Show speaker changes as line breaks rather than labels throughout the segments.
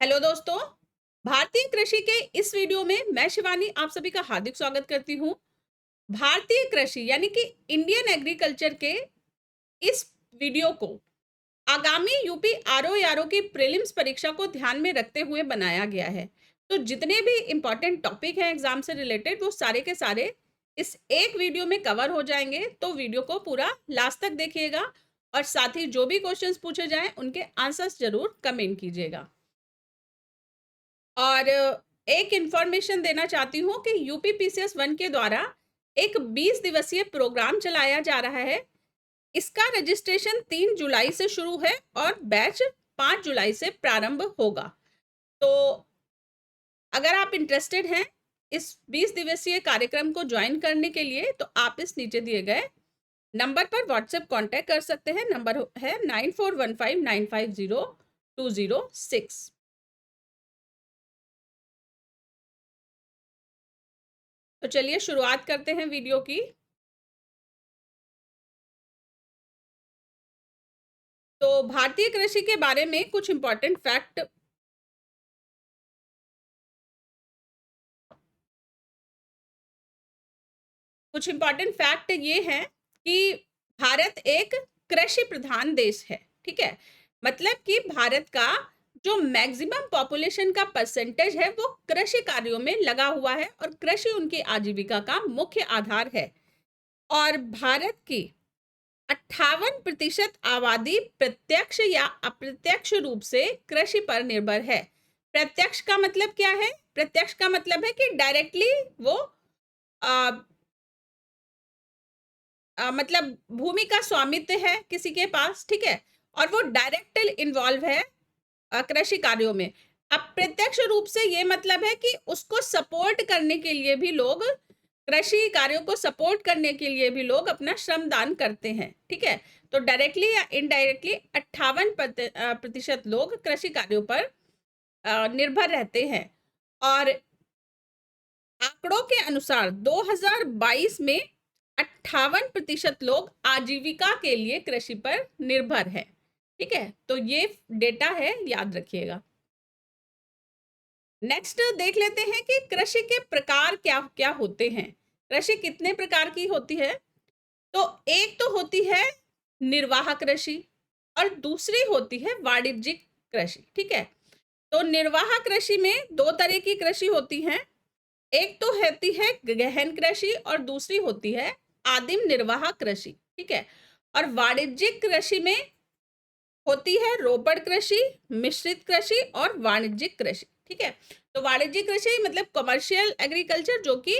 Hello दोस्तों, भारतीय कृषि के इस वीडियो में मैं शिवानी आप सभी का हार्दिक स्वागत करती हूँ। भारतीय कृषि यानी कि इंडियन एग्रीकल्चर के इस वीडियो को आगामी यूपी आरओ की प्रीलिम्स परीक्षा को ध्यान में रखते हुए बनाया गया है। तो जितने भी इम्पोर्टेंट टॉपिक हैं एग्जाम से रिलेटेड वो सारे के सारे इस एक वीडियो में कवर हो जाएंगे। तो वीडियो को पूरा लास्ट तक देखिएगा और साथ ही जो भी क्वेश्चंस पूछे जाएं उनके आंसर्स जरूर कमेंट कीजिएगा। और एक इंफॉर्मेशन देना चाहती हूँ कि यूपी पीसीएस 1 के द्वारा एक 20 दिवसीय प्रोग्राम चलाया जा रहा है। इसका रजिस्ट्रेशन 3 जुलाई से शुरू है और बैच 5 जुलाई से प्रारंभ होगा। तो अगर आप इंटरेस्टेड हैं इस 20 दिवसीय कार्यक्रम को ज्वाइन करने के लिए तो आप इस नीचे दिए गए नंबर पर व्हाट्सएप कांटेक्ट कर सकते हैं। नंबर है 9415950206। तो चलिए शुरुआत करते हैं वीडियो की। तो भारतीय कृषि के बारे में कुछ इंपॉर्टेंट फैक्ट ये है कि भारत एक कृषि प्रधान देश है। ठीक है, मतलब कि भारत का जो मैक्सिमम पॉपुलेशन का परसेंटेज है वो कृषि कार्यों में लगा हुआ है और कृषि उनकी आजीविका का मुख्य आधार है। और भारत की 58% आबादी प्रत्यक्ष या अप्रत्यक्ष रूप से कृषि पर निर्भर है। प्रत्यक्ष का मतलब क्या है? प्रत्यक्ष का मतलब है कि डायरेक्टली वो मतलब भूमि का स्वामित्व है किसी के पास, ठीक है, और वो डायरेक्ट इन्वॉल्व है कृषि कार्यों में। अप्रत्यक्ष रूप से ये मतलब है कि उसको सपोर्ट करने के लिए भी लोग, कृषि कार्यों को सपोर्ट करने के लिए भी लोग अपना श्रम दान करते हैं। ठीक है, तो डायरेक्टली या इनडायरेक्टली 58% लोग कृषि कार्यों पर निर्भर रहते हैं। और आंकड़ों के अनुसार 2022 में 58% लोग आजीविका के लिए कृषि पर निर्भर है। ठीक है, तो ये डेटा है, याद रखिएगा। नेक्स्ट देख लेते हैं कि कृषि के प्रकार क्या क्या होते हैं। कृषि कितने प्रकार की होती है? तो एक तो होती है निर्वाह कृषि और दूसरी होती है वाणिज्यिक कृषि। ठीक है, तो निर्वाह कृषि में दो तरह की कृषि होती है। एक तो होती है गहन कृषि और दूसरी होती है आदिम निर्वाह कृषि। ठीक है, और वाणिज्यिक कृषि में होती है रोपड़ कृषि, मिश्रित कृषि और वाणिज्यिक कृषि। ठीक है, तो वाणिज्यिक कृषि मतलब कमर्शियल एग्रीकल्चर, जो कि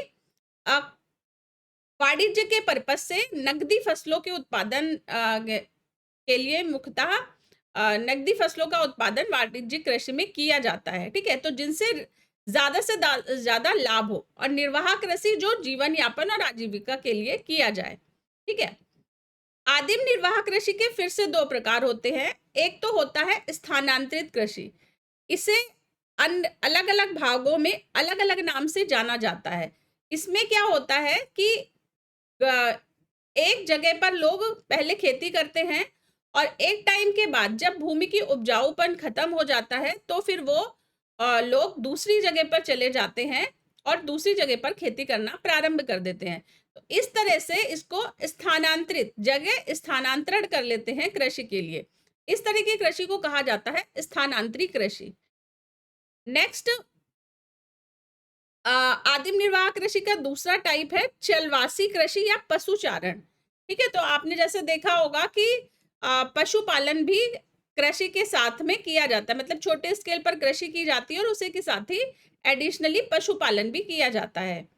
वाणिज्य के पर्पज से नकदी फसलों के उत्पादन के लिए मुख्यतः नकदी फसलों का उत्पादन वाणिज्यिक कृषि में किया जाता है। ठीक है, तो जिनसे ज्यादा से ज्यादा लाभ हो। और निर्वाह कृषि जो जीवन यापन और आजीविका के लिए किया जाए। ठीक है, आदिम निर्वाह कृषि के फिर से दो प्रकार होते हैं। एक तो होता है स्थानांतरित कृषि। इसे अलग अलग भागों में अलग अलग नाम से जाना जाता है। इसमें क्या होता है कि एक जगह पर लोग पहले खेती करते हैं और एक टाइम के बाद जब भूमि की उपजाऊपन खत्म हो जाता है तो फिर वो लोग दूसरी जगह पर चले जाते हैं और दूसरी जगह पर खेती करना प्रारंभ कर देते हैं। तो इस तरह से इसको स्थानांतरित, जगह स्थानांतरण कर लेते हैं कृषि के लिए। इस तरह की कृषि को कहा जाता है स्थानांतरित कृषि। नेक्स्ट, आदिम निर्वाह कृषि का दूसरा टाइप है चलवासी कृषि या पशुचारण। ठीक है, तो आपने जैसे देखा होगा कि पशुपालन भी कृषि के साथ में किया जाता है, मतलब छोटे स्केल पर कृषि की जाती है और उसी के साथ ही एडिशनली पशुपालन भी किया जाता है।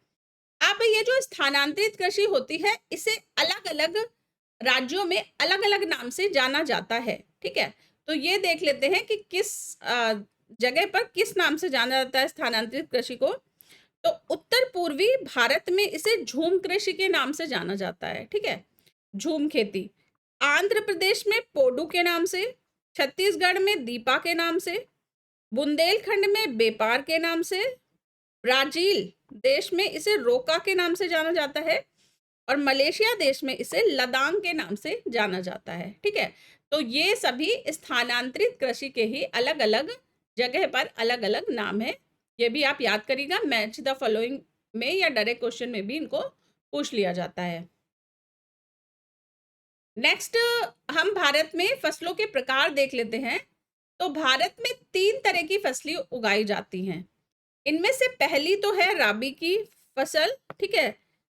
अब ये जो स्थानांतरित कृषि होती है इसे अलग अलग राज्यों में अलग अलग नाम से जाना जाता है। ठीक है, तो ये देख लेते हैं कि किस जगह पर किस नाम से जाना जाता है स्थानांतरित कृषि को। तो उत्तर पूर्वी भारत में इसे झूम कृषि के नाम से जाना जाता है। ठीक है, झूम खेती। आंध्र प्रदेश में पोडू के नाम से, छत्तीसगढ़ में दीपा के नाम से, बुंदेलखंड में बेपार के नाम से, ब्राजील देश में इसे रोका के नाम से जाना जाता है और मलेशिया देश में इसे लदांग के नाम से जाना जाता है। ठीक है, तो ये सभी स्थानांतरित कृषि के ही अलग अलग जगह पर अलग अलग नाम है। ये भी आप याद करिएगा, मैच द फॉलोइंग में या डायरेक्ट क्वेश्चन में भी इनको पूछ लिया जाता है। नेक्स्ट हम भारत में फसलों के प्रकार देख लेते हैं। तो भारत में 3 तरह की फसलें उगाई जाती हैं। इनमें से पहली तो है राबी की फसल, ठीक है,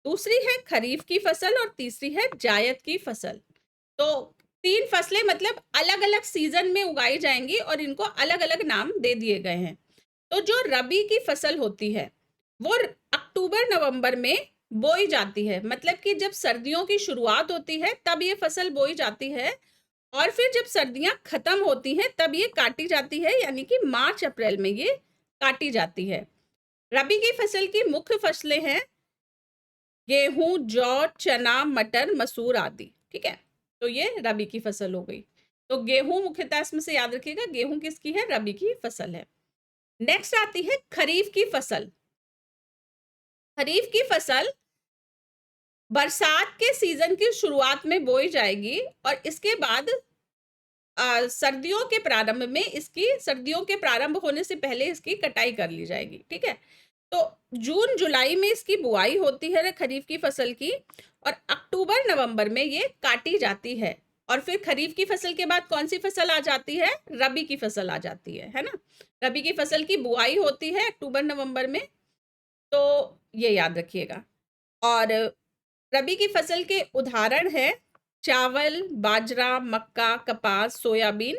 दूसरी है खरीफ की फसल और तीसरी है जायद की फसल। तो 3 फसलें मतलब अलग अलग सीजन में उगाई जाएंगी और इनको अलग अलग नाम दे दिए गए हैं। तो जो रबी की फसल होती है वो अक्टूबर नवंबर में बोई जाती है, मतलब कि जब सर्दियों की शुरुआत होती है तब ये फसल बोई जाती है और फिर जब सर्दियां खत्म होती हैं तब ये काटी जाती है, यानी कि मार्च अप्रैल में ये काटी जाती है। रबी की फसल की मुख्य फसलें हैं गेहूं, जौ, चना, मटर, मसूर आदि, ठीक है। तो ये रबी की फसल हो गई। तो गेहूं मुख्यतः इसमें से याद रखिएगा, गेहूं किसकी है, रबी की फसल है। नेक्स्ट आती है खरीफ की फसल। खरीफ की फसल बरसात के सीजन की शुरुआत में बोई जाएगी और इसके बाद सर्दियों के प्रारंभ में सर्दियों के प्रारंभ होने से पहले इसकी कटाई कर ली जाएगी, ठीक है। तो जून जुलाई में इसकी बुआई होती है खरीफ की फसल की और अक्टूबर नवंबर में ये काटी जाती है। और फिर खरीफ की फसल के बाद कौन सी फसल आ जाती है, रबी की फसल आ जाती है ना। रबी की फसल की बुआई होती है अक्टूबर नवंबर में, तो ये याद रखिएगा। और रबी की फसल के उदाहरण है चावल, बाजरा, मक्का, कपास, सोयाबीन,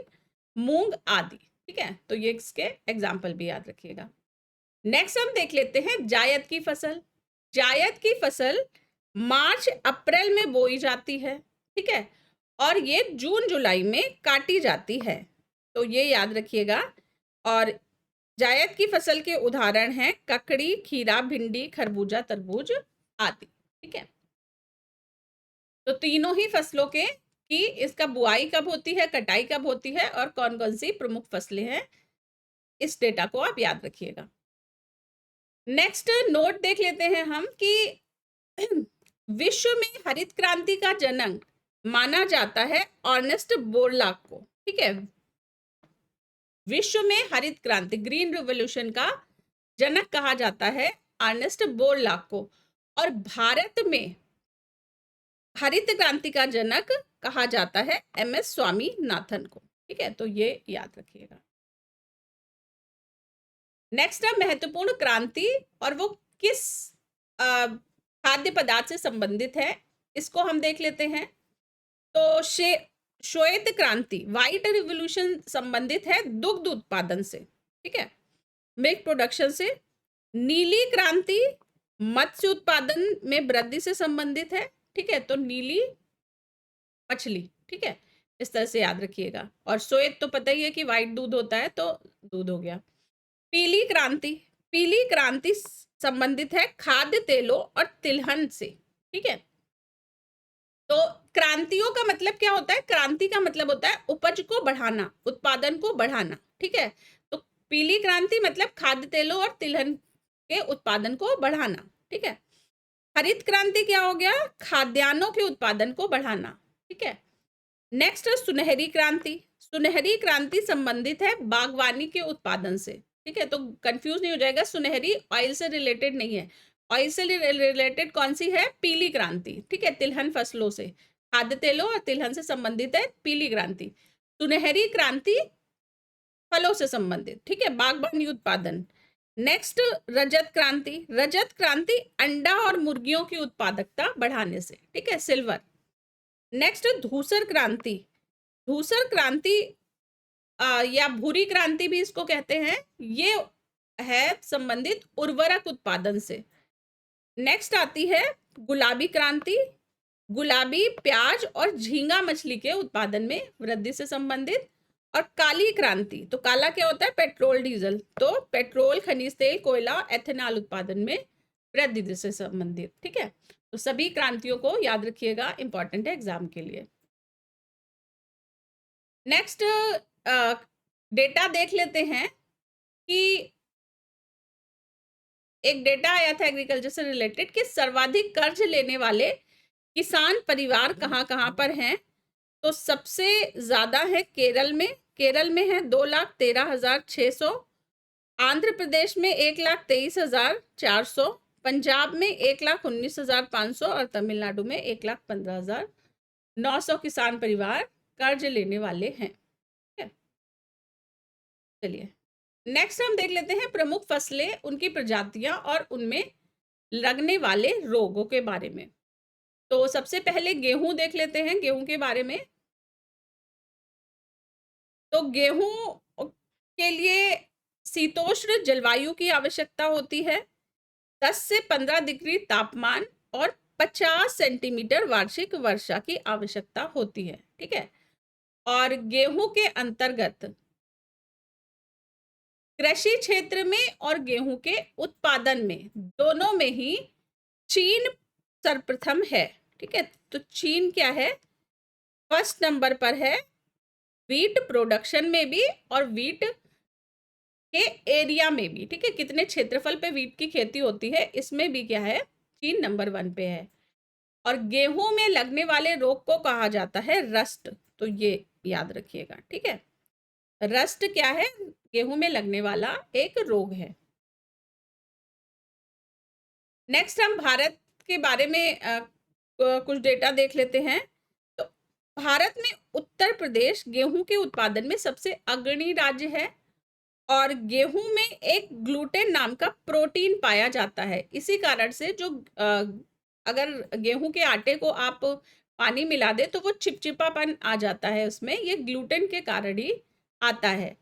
मूंग आदि, ठीक है। तो ये इसके एग्जाम्पल भी याद रखिएगा। नेक्स्ट हम देख लेते हैं जायद की फसल। जायद की फसल मार्च अप्रैल में बोई जाती है, ठीक है, और ये जून जुलाई में काटी जाती है, तो ये याद रखिएगा। और जायद की फसल के उदाहरण हैं ककड़ी, खीरा, भिंडी, खरबूजा, तरबूज आदि, ठीक है। तो तीनों ही फसलों के कि इसका बुआई कब होती है, कटाई कब होती है और कौन कौन सी प्रमुख फसलें हैं, इस डेटा को आप याद रखिएगा। नेक्स्ट नोट देख लेते हैं हम कि विश्व में हरित क्रांति का जनक माना जाता है अर्नेस्ट बोरलॉग को, ठीक है। विश्व में हरित क्रांति, ग्रीन रिवॉल्यूशन का जनक कहा जाता है अर्नेस्ट बोरलॉग को, और भारत में हरित क्रांति का जनक कहा जाता है MS स्वामीनाथन को, ठीक है। तो ये याद रखिएगा। नेक्स्ट है महत्वपूर्ण क्रांति और वो किस खाद्य पदार्थ से संबंधित है, इसको हम देख लेते हैं। तो श्वेत क्रांति, व्हाइट रिवॉल्यूशन संबंधित है दुग्ध उत्पादन से, ठीक है, मिल्क प्रोडक्शन से। नीली क्रांति मत्स्य उत्पादन में वृद्धि से संबंधित है, ठीक है, तो नीली मछली, ठीक है, इस तरह से याद रखिएगा। और श्वेत तो पता ही है कि व्हाइट दूध होता है, तो दूध हो गया। पीली क्रांति, पीली क्रांति संबंधित है खाद्य तेलों और तिलहन से, ठीक है। तो क्रांतियों का मतलब क्या होता है, क्रांति का मतलब होता है उपज को बढ़ाना, उत्पादन को बढ़ाना, ठीक है। तो पीली क्रांति मतलब खाद्य तेलों और तिलहन के उत्पादन को बढ़ाना, ठीक है। हरित क्रांति क्या हो गया, खाद्यान्नों के उत्पादन को बढ़ाना, ठीक है। नेक्स्ट सुनहरी क्रांति, सुनहरी क्रांति संबंधित है बागवानी के उत्पादन से, ठीक है। तो कंफ्यूज नहीं हो जाएगा, सुनहरी ऑयल से रिलेटेड नहीं है, ऑयल से रिलेटेड कौन सी है, पीली क्रांति, ठीक है, तिलहन फसलों से, खाद्य तेलों और तिलहन से संबंधित है पीली क्रांति। सुनहरी क्रांति फलों से संबंधित, ठीक है, बागवानी उत्पादन। नेक्स्ट रजत क्रांति, रजत क्रांति अंडा और मुर्गियों की उत्पादकता बढ़ाने से, ठीक है, सिल्वर। नेक्स्ट धूसर क्रांति, धूसर क्रांति या भूरी क्रांति भी इसको कहते हैं, ये है संबंधित उर्वरक उत्पादन से। नेक्स्ट आती है गुलाबी क्रांति, गुलाबी प्याज और झींगा मछली के उत्पादन में वृद्धि से संबंधित। और काली क्रांति, तो काला क्या होता है, पेट्रोल डीजल, तो पेट्रोल, खनिज तेल, कोयला, एथेनॉल उत्पादन में वृद्धि से संबंधित, ठीक है। तो सभी क्रांतियों को याद रखिएगा, इंपॉर्टेंट है एग्जाम के लिए। नेक्स्ट डेटा देख लेते हैं कि एक डेटा आया था एग्रीकल्चर से रिलेटेड कि सर्वाधिक कर्ज लेने वाले किसान परिवार कहाँ कहाँ पर हैं। तो सबसे ज्यादा है केरल में, केरल में है 2,13,600, आंध्र प्रदेश में 1,23,400, पंजाब में 1,19,500 और तमिलनाडु में 1,15,900 किसान परिवार कर्ज लेने वाले हैं। चलिए नेक्स्ट हम देख लेते हैं प्रमुख फसलें, उनकी प्रजातियां और उनमें लगने वाले रोगों के बारे में। तो सबसे पहले गेहूं देख लेते हैं, गेहूं के बारे में। तो गेहूं के लिए शीतोष्ण जलवायु की आवश्यकता होती है, 10 से 15 डिग्री तापमान और 50 सेंटीमीटर वार्षिक वर्षा की आवश्यकता होती है। ठीक है, और गेहूं के अंतर्गत कृषि क्षेत्र में और गेहूं के उत्पादन में दोनों में ही चीन सर्वप्रथम है। ठीक है, तो चीन क्या है, फर्स्ट नंबर पर है वीट प्रोडक्शन में भी और वीट के एरिया में भी। ठीक है, कितने क्षेत्रफल पे वीट की खेती होती है इसमें भी क्या है, चीन नंबर 1 पे है। और गेहूं में लगने वाले रोग को कहा जाता है रस्ट, तो ये याद रखिएगा। ठीक है, रस्ट क्या है, गेहूं में लगने वाला एक रोग है। नेक्स्ट हम भारत के बारे में कुछ डेटा देख लेते हैं। तो भारत में उत्तर प्रदेश गेहूं के उत्पादन में सबसे अग्रणी राज्य है और गेहूं में एक ग्लूटेन नाम का प्रोटीन पाया जाता है। इसी कारण से जो अगर गेहूं के आटे को आप पानी मिला दे तो वो चिपचिपापन आ जाता है उसमें, ये ग्लूटेन के कारण ही आता है।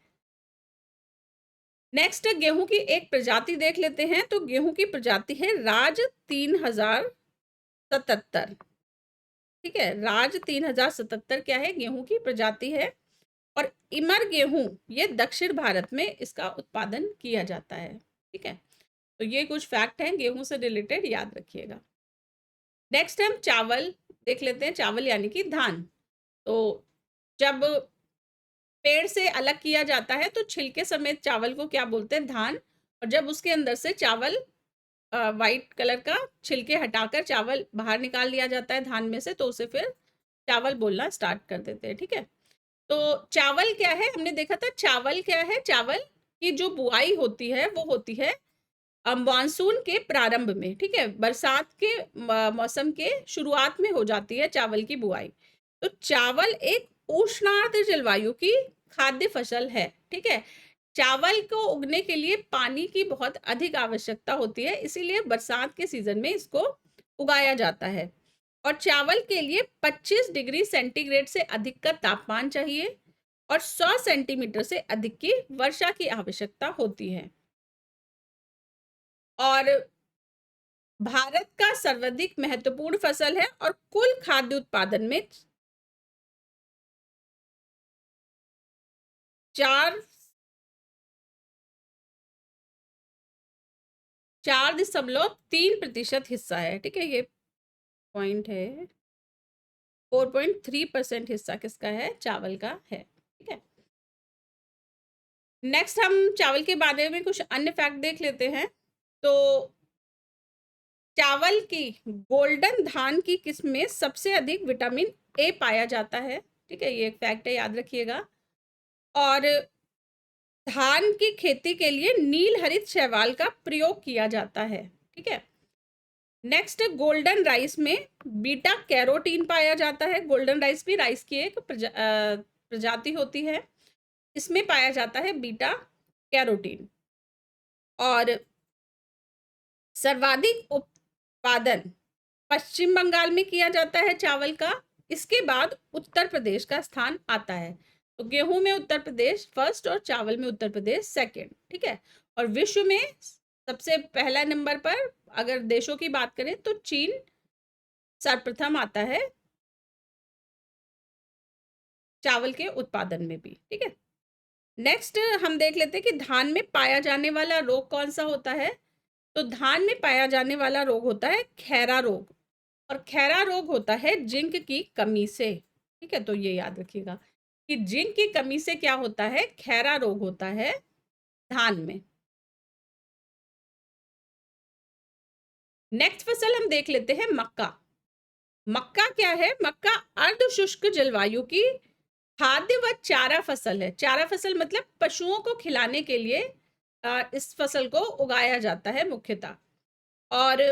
नेक्स्ट गेहूं की एक प्रजाति देख लेते हैं। तो गेहूं की प्रजाति है राज 3077। ठीक है, राज 3077 क्या है, गेहूं की प्रजाति है। और इमर गेहूं ये दक्षिण भारत में इसका उत्पादन किया जाता है। ठीक है, तो ये कुछ फैक्ट हैं गेहूं से रिलेटेड, याद रखिएगा। नेक्स्ट हम चावल देख लेते हैं, चावल यानी कि धान। तो जब पेड़ से अलग किया जाता है तो छिलके समेत चावल को क्या बोलते हैं, धान। और जब उसके अंदर से चावल वाइट कलर का छिलके हटाकर चावल बाहर निकाल लिया जाता है धान में से, तो उसे फिर चावल बोलना स्टार्ट कर देते हैं। ठीक है, तो चावल क्या है, हमने देखा था चावल क्या है, चावल की जो बुआई होती है वो होती है मानसून के प्रारंभ में। ठीक है, बरसात के मौसम के शुरुआत में हो जाती है चावल की बुआई। तो चावल एक उष्णार्द्र जलवायु की खाद्य फसल है। ठीक है, चावल को उगने के लिए पानी की बहुत अधिक आवश्यकता होती है, इसीलिए बरसात के सीजन में इसको उगाया जाता है। और चावल के लिए 25 डिग्री सेंटीग्रेड से अधिक का तापमान चाहिए और 100 सेंटीमीटर से अधिक की वर्षा की आवश्यकता होती है। और भारत का सर्वाधिक महत्वपूर्ण फसल है और कुल खाद्य उत्पादन में 4.3% हिस्सा है। ठीक है, ये पॉइंट है, 4.3% हिस्सा किसका है, चावल का है। ठीक है, नेक्स्ट हम चावल के बारे में कुछ अन्य फैक्ट देख लेते हैं। तो चावल की गोल्डन धान की किस्म में सबसे अधिक विटामिन ए पाया जाता है। ठीक है, ये एक फैक्ट है, याद रखिएगा। और धान की खेती के लिए नील हरित शैवाल का प्रयोग किया जाता है। ठीक है, नेक्स्ट गोल्डन राइस में बीटा कैरोटीन पाया जाता है। गोल्डन राइस भी राइस की एक प्रजाति होती है, इसमें पाया जाता है बीटा कैरोटीन। और सर्वाधिक उत्पादन पश्चिम बंगाल में किया जाता है चावल का, इसके बाद उत्तर प्रदेश का स्थान आता है। तो गेहूं में उत्तर प्रदेश फर्स्ट और चावल में उत्तर प्रदेश सेकंड। ठीक है, और विश्व में सबसे पहला नंबर पर अगर देशों की बात करें तो चीन सर्वप्रथम आता है चावल के उत्पादन में भी। ठीक है, नेक्स्ट हम देख लेते हैं कि धान में पाया जाने वाला रोग कौन सा होता है। तो धान में पाया जाने वाला रोग होता है खैरा रोग, और खैरा रोग होता है जिंक की कमी से। ठीक है, तो ये याद रखिएगा कि जिंक की कमी से क्या होता है, खैरा रोग होता है धान में। नेक्स्ट फसल हम देख लेते हैं मक्का। मक्का क्या है, मक्का अर्ध शुष्क जलवायु की खाद्य व चारा फसल है। चारा फसल मतलब पशुओं को खिलाने के लिए इस फसल को उगाया जाता है मुख्यतः। और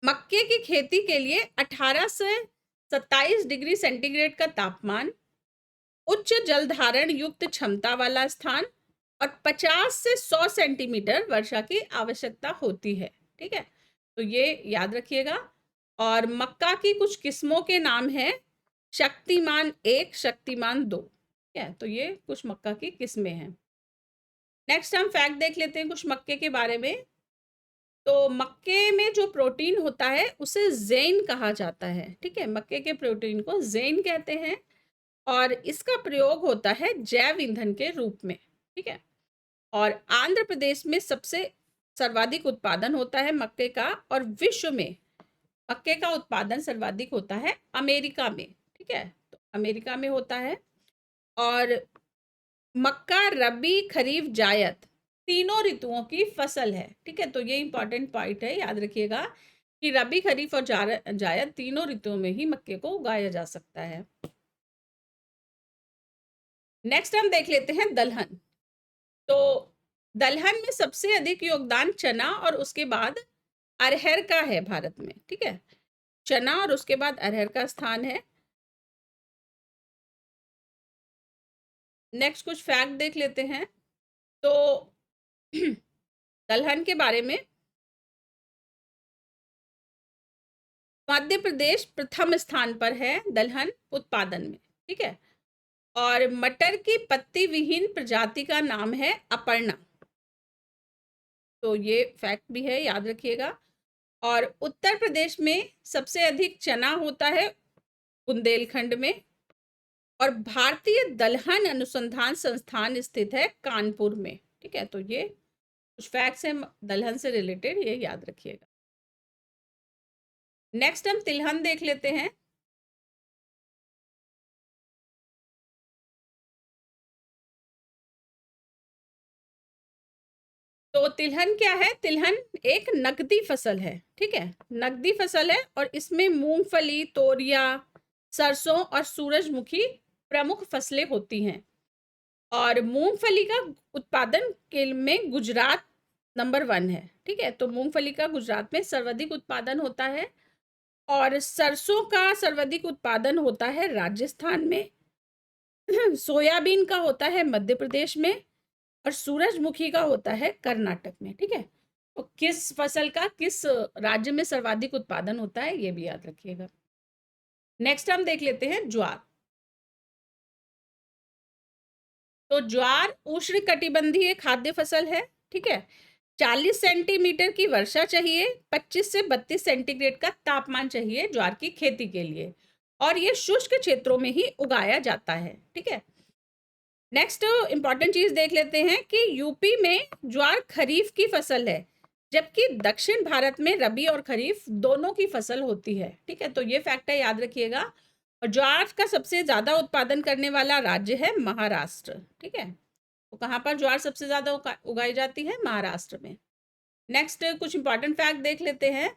मक्के की खेती के लिए 18 से 27 डिग्री सेंटीग्रेड का तापमान, उच्च जल धारण युक्त क्षमता वाला स्थान और 50 से 100 सेंटीमीटर वर्षा की आवश्यकता होती है। ठीक है, तो ये याद रखिएगा। और मक्का की कुछ किस्मों के नाम है शक्तिमान 1, शक्तिमान 2। ठीक है, तो ये कुछ मक्का की किस्में हैं। नेक्स्ट हम फैक्ट देख लेते हैं कुछ मक्के के बारे में। तो मक्के में जो प्रोटीन होता है उसे ज़ेन कहा जाता है। ठीक है, मक्के के प्रोटीन को ज़ेन कहते हैं और इसका प्रयोग होता है जैव ईंधन के रूप में। ठीक है, और आंध्र प्रदेश में सबसे सर्वाधिक उत्पादन होता है मक्के का, और विश्व में मक्के का उत्पादन सर्वाधिक होता है अमेरिका में। ठीक है, तो अमेरिका में होता है। और मक्का रबी खरीफ जायद तीनों ऋतुओं की फसल है। ठीक है, तो ये इंपॉर्टेंट पॉइंट है, याद रखिएगा कि रबी खरीफ और जायद तीनों ऋतुओं में ही मक्के को उगाया जा सकता है। नेक्स्ट हम देख लेते हैं दलहन। तो दलहन में सबसे अधिक योगदान चना और उसके बाद अरहर का है भारत में। ठीक है, चना और उसके बाद अरहर का स्थान है। नेक्स्ट कुछ फैक्ट देख लेते हैं। तो दलहन के बारे में मध्य प्रदेश प्रथम स्थान पर है दलहन उत्पादन में। ठीक है, और मटर की पत्ती विहीन प्रजाति का नाम है अपर्णा। तो ये फैक्ट भी है, याद रखिएगा। और उत्तर प्रदेश में सबसे अधिक चना होता है बुंदेलखंड में, और भारतीय दलहन अनुसंधान संस्थान स्थित है कानपुर में। ठीक है, तो ये कुछ फैक्ट्स हैं दलहन से रिलेटेड, ये याद रखिएगा। नेक्स्ट हम तिलहन देख लेते हैं। तो तिलहन क्या है? तिलहन एक नकदी फसल है। ठीक है, नकदी फसल है और इसमें मूंगफली, तोरिया, सरसों और सूरजमुखी प्रमुख फसलें होती हैं। और मूंगफली का उत्पादन के में गुजरात नंबर 1 है। ठीक है, तो मूंगफली का गुजरात में सर्वाधिक उत्पादन होता है। और सरसों का सर्वाधिक उत्पादन होता है राजस्थान में। सोयाबीन का होता है मध्य प्रदेश में, और सूरजमुखी का होता है कर्नाटक में। ठीक है, तो किस फसल का किस राज्य में सर्वाधिक उत्पादन होता है ये भी याद रखिएगा। नेक्स्ट हम देख लेते हैं ज्वार। तो ज्वार उष्णकटिबंधीय खाद्य फसल है। ठीक है, 40 सेंटीमीटर की वर्षा चाहिए, 25 से 32 सेंटीग्रेड का तापमान चाहिए ज्वार की खेती के लिए, और ये शुष्क क्षेत्रों में ही उगाया जाता है। ठीक है, नेक्स्ट इंपॉर्टेंट चीज देख लेते हैं कि यूपी में ज्वार खरीफ की फसल है, जबकि दक्षिण भारत में रबी और खरीफ दोनों की फसल होती है। ठीक है, तो ये फैक्ट है, याद रखिएगा। और ज्वार का सबसे ज्यादा उत्पादन करने वाला राज्य है महाराष्ट्र। ठीक है, तो कहाँ पर ज्वार सबसे ज्यादा उगाई जाती है? महाराष्ट्र में। नेक्स्ट कुछ इंपॉर्टेंट फैक्ट देख लेते हैं।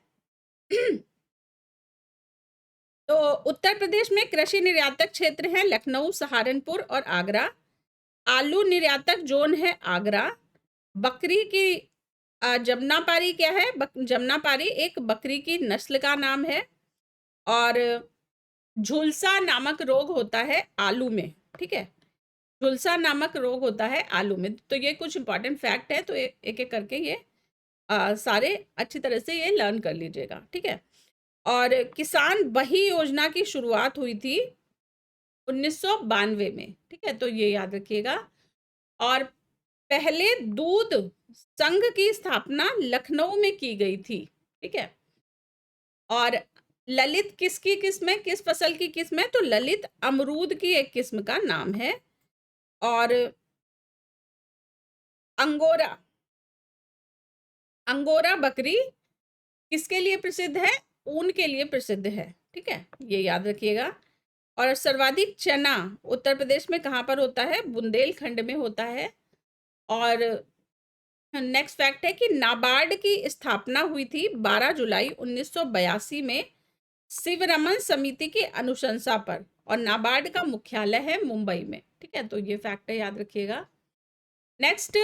तो उत्तर प्रदेश में कृषि निर्यातक क्षेत्र है लखनऊ, सहारनपुर और आगरा। आलू निर्यातक जोन है आगरा। बकरी की जमनापारी क्या है? जमनापारी एक बकरी की नस्ल का नाम है। और झुलसा नामक रोग होता है आलू में। ठीक है, झुलसा नामक रोग होता है आलू में। तो ये कुछ इंपॉर्टेंट फैक्ट है, तो एक एक करके ये सारे अच्छी तरह से ये लर्न कर लीजिएगा। ठीक है, और किसान बही योजना की शुरुआत हुई थी 1992 में। ठीक है, तो ये याद रखिएगा। और पहले दूध संघ की स्थापना लखनऊ में की गई थी। ठीक है, और ललित किसकी किस्म है? किस फसल की किस्म है? तो ललित अमरूद की एक किस्म का नाम है। और अंगोरा अंगोरा बकरी किसके लिए प्रसिद्ध है? ऊन के लिए प्रसिद्ध है। ठीक है, ये याद रखिएगा। और सर्वाधिक चना उत्तर प्रदेश में कहाँ पर होता है? बुंदेलखंड में होता है। और नेक्स्ट फैक्ट है कि नाबार्ड की स्थापना हुई थी 12 जुलाई 1982 में शिवरमन समिति की अनुशंसा पर, और नाबार्ड का मुख्यालय है मुंबई में। ठीक है, तो ये फैक्ट है, याद रखिएगा। नेक्स्ट,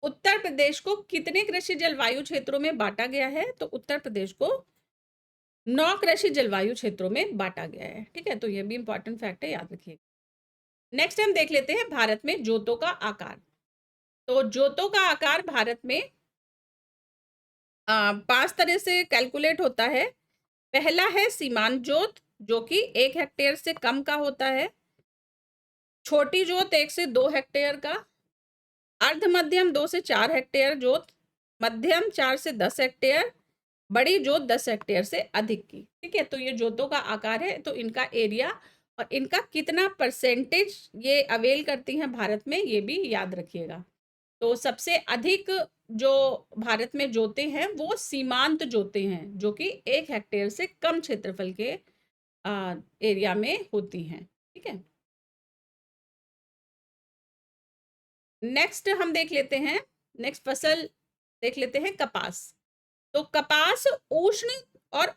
उत्तर प्रदेश को कितने कृषि जलवायु क्षेत्रों में बांटा गया है? तो उत्तर प्रदेश को 9 कृषि जलवायु क्षेत्रों में बांटा गया है। ठीक है, तो ये भी इंपॉर्टेंट फैक्ट है, याद रखिएगा। नेक्स्ट हम देख लेते हैं भारत में जोतों का आकार। तो जोतों का आकार भारत में 5 तरह से कैलकुलेट होता है। पहला है सीमांत जोत, जो कि 1 हेक्टेयर से कम का होता है। छोटी जोत 1 से 2 हेक्टेयर का। अर्ध मध्यम 2 से 4 हेक्टेयर जोत। मध्यम 4 से 10 हेक्टेयर। बड़ी जोत 10 हेक्टेयर से अधिक की। ठीक है, तो ये जोतों का आकार है। तो इनका एरिया और इनका कितना परसेंटेज ये अवेल करती हैं भारत में, ये भी याद रखिएगा। तो सबसे अधिक जो भारत में जोते हैं वो सीमांत जोते हैं, जो कि 1 हेक्टेयर से कम क्षेत्रफल के एरिया में होती हैं। ठीक है, नेक्स्ट हम देख लेते हैं, नेक्स्ट फसल देख लेते हैं कपास। तो कपास उष्ण और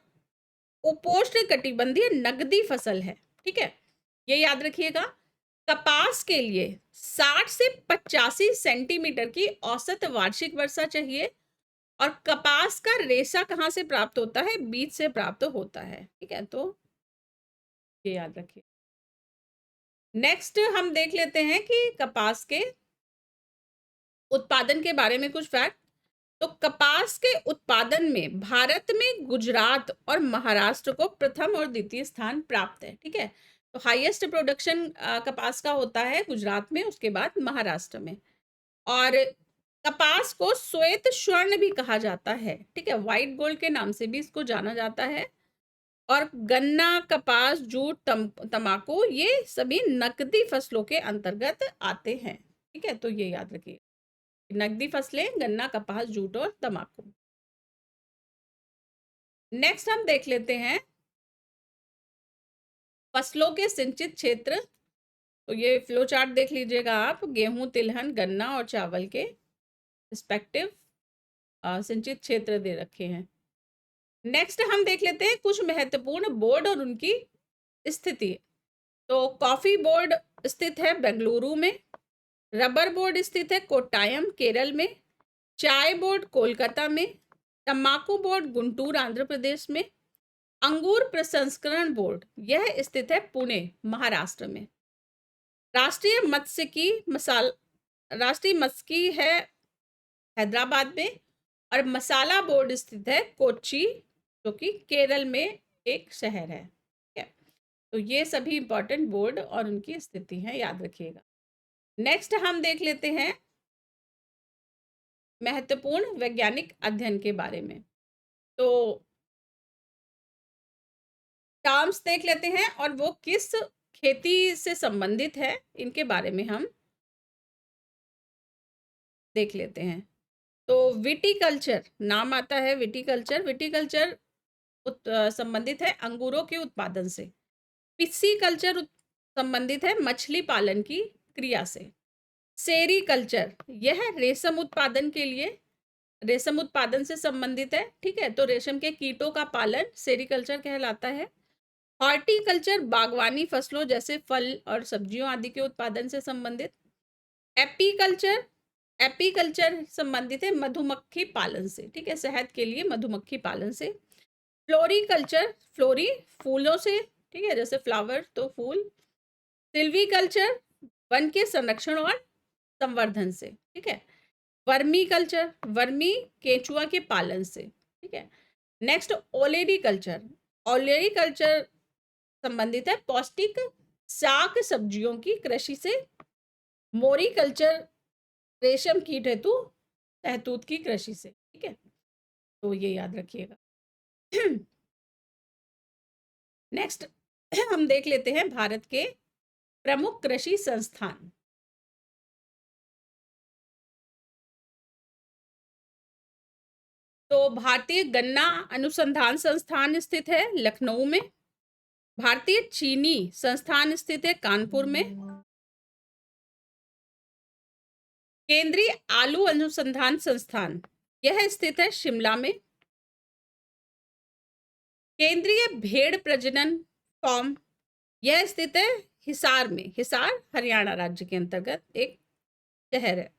उपोष्ण कटिबंधीय नगदी फसल है। ठीक है, ये याद रखिएगा। कपास के लिए 60 से 85 सेंटीमीटर की औसत वार्षिक वर्षा चाहिए। और कपास का रेशा कहाँ से प्राप्त होता है? बीज से प्राप्त होता है। ठीक है, तो ये याद रखिए। नेक्स्ट हम देख लेते हैं कि कपास के उत्पादन के बारे में कुछ फैक्ट। तो कपास के उत्पादन में भारत में गुजरात और महाराष्ट्र को प्रथम और द्वितीय स्थान प्राप्त है। ठीक है, तो हाईएस्ट प्रोडक्शन कपास का होता है गुजरात में, उसके बाद महाराष्ट्र में। और कपास को श्वेत स्वर्ण भी कहा जाता है। ठीक है, व्हाइट गोल्ड के नाम से भी इसको जाना जाता है। और गन्ना, कपास, जूट, तंबाकू, ये सभी नकदी फसलों के अंतर्गत आते हैं। ठीक है, तो ये याद रखिए, नकदी फसलें गन्ना, कपास, जूट और तंबाकू। नेक्स्ट हम देख लेते हैं फसलों के सिंचित क्षेत्र। तो ये फ्लो चार्ट देख लीजिएगा आप, गेहूं, तिलहन, गन्ना और चावल के रिस्पेक्टिव सिंचित क्षेत्र दे रखे हैं। नेक्स्ट हम देख लेते हैं कुछ महत्वपूर्ण बोर्ड और उनकी स्थिति। तो कॉफी बोर्ड स्थित है बेंगलुरु में। रबर बोर्ड स्थित है कोट्टायम, केरल में। चाय बोर्ड कोलकाता में। तंबाकू बोर्ड गुंटूर, आंध्र प्रदेश में। अंगूर प्रसंस्करण बोर्ड यह स्थित है पुणे, महाराष्ट्र में। राष्ट्रीय मत्स्यिकी है हैदराबाद में। और मसाला बोर्ड स्थित है कोच्चि, जो कि केरल में एक शहर है। ठीक है, तो ये सभी इंपॉर्टेंट बोर्ड और उनकी स्थिति है, याद रखिएगा। नेक्स्ट हम देख लेते हैं महत्वपूर्ण वैज्ञानिक अध्ययन के बारे में। तो टर्म्स देख लेते हैं और वो किस खेती से संबंधित है, इनके बारे में हम देख लेते हैं। तो विटिकल्चर नाम आता है, विटिकल्चर। विटिकल्चर संबंधित है अंगूरों के उत्पादन से। पिस्सीकल्चर संबंधित है मछली पालन की क्रिया से। सेरीकल्चर यह रेशम उत्पादन के लिए, रेशम उत्पादन से संबंधित है। ठीक है, तो रेशम के कीटों का पालन सेरीकल्चर कहलाता है। हॉर्टिकल्चर बागवानी फसलों जैसे फल और सब्जियों आदि के उत्पादन से संबंधित। एपीकल्चर, एपीकल्चर संबंधित है मधुमक्खी पालन से। ठीक है, शहद के लिए मधुमक्खी पालन से। फ्लोरिकल्चर, फ्लोरी फूलों से। ठीक है, जैसे फ्लावर तो फूल। सिल्वीकल्चर वन के संरक्षण और संवर्धन से। ठीक है, वर्मी कल्चर, वर्मी केंचुआ के पालन से। ठीक है, नेक्स्ट ओलेरीकल्चर, ओलेरीकल्चर संबंधित है पौष्टिक शाक सब्जियों की कृषि से। मोरीकल्चर रेशम कीट हेतु शहतूत की कृषि से। ठीक है, तो ये याद रखिएगा। नेक्स्ट हम देख लेते हैं भारत के प्रमुख कृषि संस्थान। तो भारतीय गन्ना अनुसंधान संस्थान स्थित है लखनऊ में। भारतीय चीनी संस्थान स्थित है कानपुर में। केंद्रीय आलू अनुसंधान संस्थान यह स्थित है शिमला में। केंद्रीय भेड़ प्रजनन फार्म यह स्थित है हिसार में। हिसार हरियाणा राज्य के अंतर्गत एक शहर है।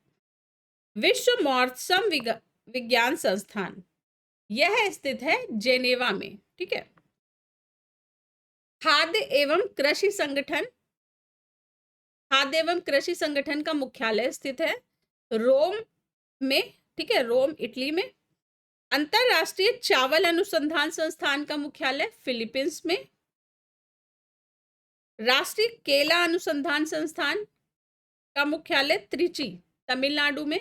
विश्व मौसम विज्ञान संस्थान यह स्थित है जेनेवा में। ठीक है। खाद्य एवं कृषि संगठन, खाद्य एवं कृषि संगठन का मुख्यालय स्थित है रोम में। ठीक है, रोम इटली में। अंतरराष्ट्रीय चावल अनुसंधान संस्थान का मुख्यालय फिलीपींस में। राष्ट्रीय केला अनुसंधान संस्थान का मुख्यालय त्रिची तमिलनाडु में।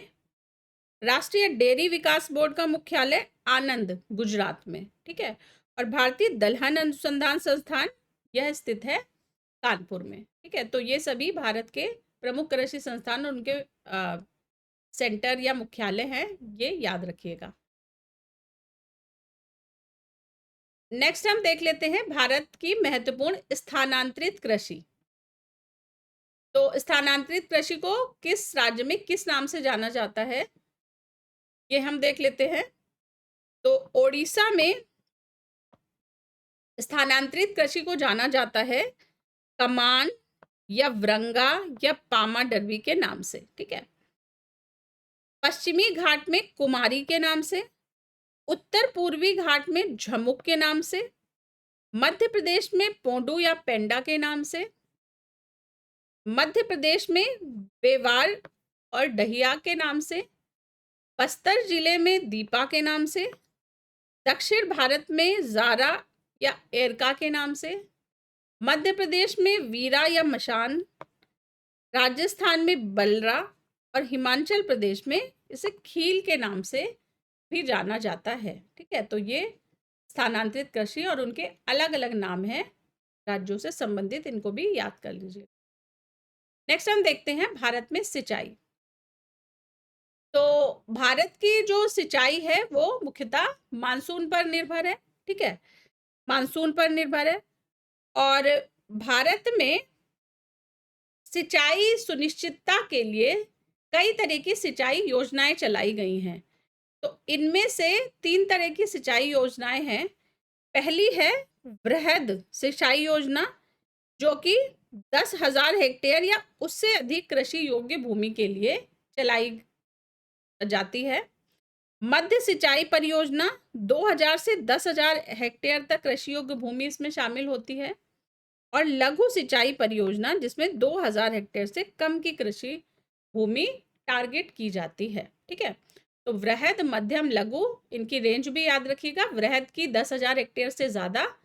राष्ट्रीय डेयरी विकास बोर्ड का मुख्यालय आनंद गुजरात में। ठीक है। और भारतीय दलहन अनुसंधान संस्थान यह स्थित है कानपुर में। ठीक है। तो ये सभी भारत के प्रमुख कृषि संस्थान और उनके सेंटर या मुख्यालय हैं, ये याद रखिएगा। नेक्स्ट हम देख लेते हैं भारत की महत्वपूर्ण स्थानांतरित कृषि। तो स्थानांतरित कृषि को किस राज्य में किस नाम से जाना जाता है, ये हम देख लेते हैं। तो ओडिशा में स्थानांतरित कृषि को जाना जाता है कमान या व्रंगा या पामा डर्बी के नाम से। ठीक है। पश्चिमी घाट में कुमारी के नाम से, उत्तर पूर्वी घाट में झमुक के नाम से, मध्य प्रदेश में पोंडू या पेंडा के नाम से, मध्य प्रदेश में बेवार और डहिया के नाम से, बस्तर जिले में दीपा के नाम से, दक्षिण भारत में जारा या एरका के नाम से, मध्य प्रदेश में वीरा या मशान, राजस्थान में बलरा और हिमाचल प्रदेश में इसे खील के नाम से भी जाना जाता है। ठीक है। तो ये स्थानांतरित कृषि और उनके अलग अलग नाम हैं राज्यों से संबंधित, इनको भी याद कर लीजिए। नेक्स्ट हम देखते हैं भारत में सिंचाई। तो भारत की जो सिंचाई है वो मुख्यतः मानसून पर निर्भर है। ठीक है, मानसून पर निर्भर है। और भारत में सिंचाई सुनिश्चितता के लिए कई तरह की सिंचाई योजनाएं चलाई गई हैं। तो इनमें से 3 तरह की सिंचाई योजनाएं हैं। पहली है वृहद सिंचाई योजना, जो कि 10,000 हेक्टेयर या उससे अधिक कृषि योग्य भूमि के लिए चलाई जाती है। मध्य सिंचाई परियोजना 2,000 से 10,000 हेक्टेयर तक कृषि योग्य भूमि इसमें शामिल होती है। और लघु सिंचाई परियोजना जिसमें 2,000 हेक्टेयर से कम की कृषि भूमि टारगेट की जाती है। ठीक है। तो वृहद, मध्यम, लघु, इनकी रेंज भी याद रखिएगा। वृहद की 10,000 हेक्टेयर से ज्यादा,